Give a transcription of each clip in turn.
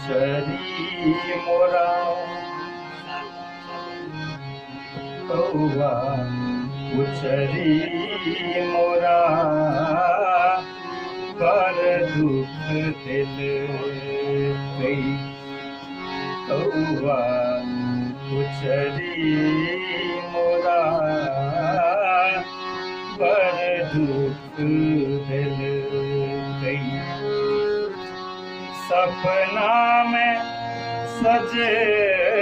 कुचरी मोरा कौआ कुचरी मोरा पर दुख दिल गई। कौआ कुचरी मोरा पर दुख दिल गई। सपना में सजना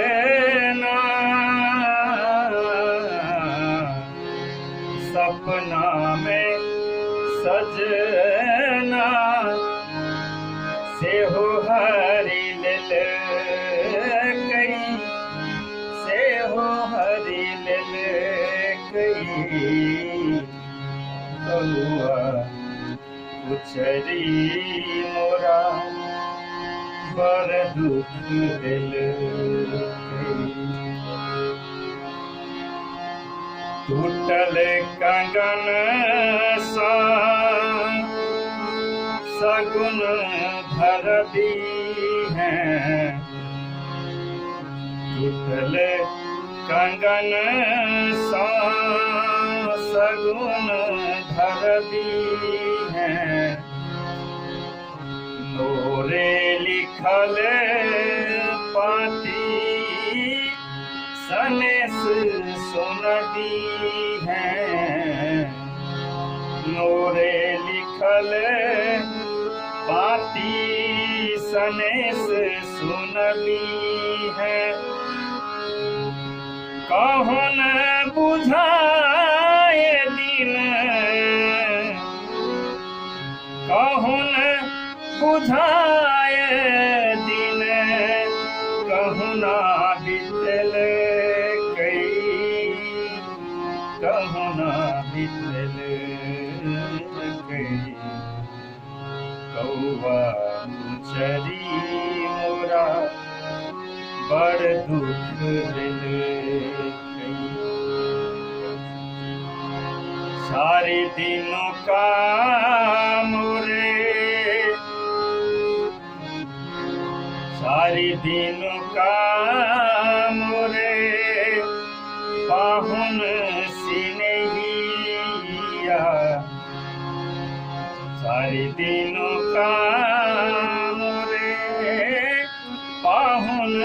सपना में सजना से हो हरी लिल गई। से हो हरी लिल गई। कौआ कुचरी मोरा पर दुख दिल गई। टूटल कंगन सा सगुन धर दी है। टूटल कंगन सा सगुन धर दी है। नोरे लिखल पाती सनेस सुन दी है। नोरे लिखल पाती सनेस सुन दी है। कौन बुझाए दिन कौन बुझाए दिन कहुना बितल गई। कहुना बितल गई। कौआ कुचरी मोरा बड़ दुख दिल गई। सारे दिनों का मोरे सारे दिनों का मोरे पाहुन सिनहिया। सारे दिनों का मोरे पाहुन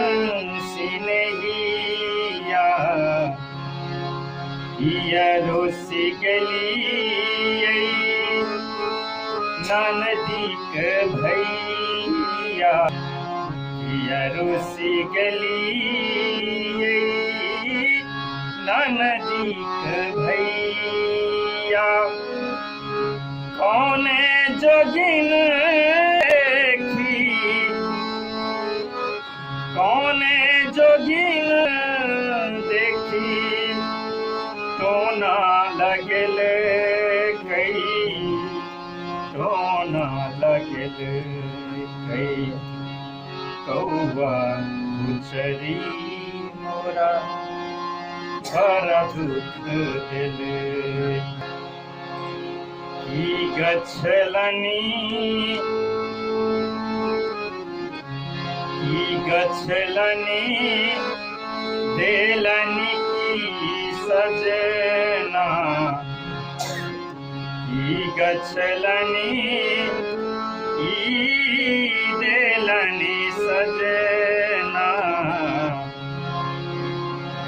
सिनहिया। ये रोसी गली ननदी के भैया। ये रोसी गली ननदी के भैया। कौन जोगिन देखी कौन जोगिन देखी तो ना लगल गई। तो ना लगल गई। कौआ कुचरी मोरा बड़ा दुख दिल। की गछलनी देलनी की सजना। की गछलनी देलनी सजना।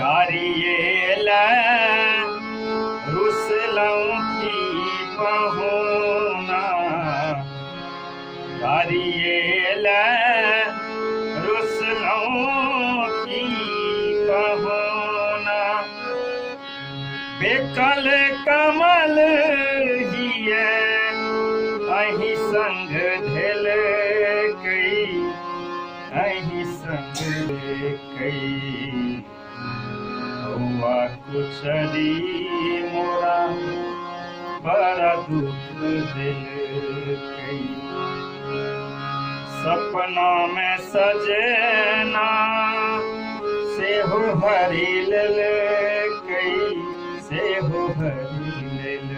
गारियल रुसलौं की पहुना। गारियल रुसलौं की पहुना। बेकल कमल हिये अहि संग धेल गई। अहि संग गई। कौआ कुचरी मोरा बड़ा दुख दिल गई। सपना में सजना से हो हरी लिल गई। से हो हरी लिल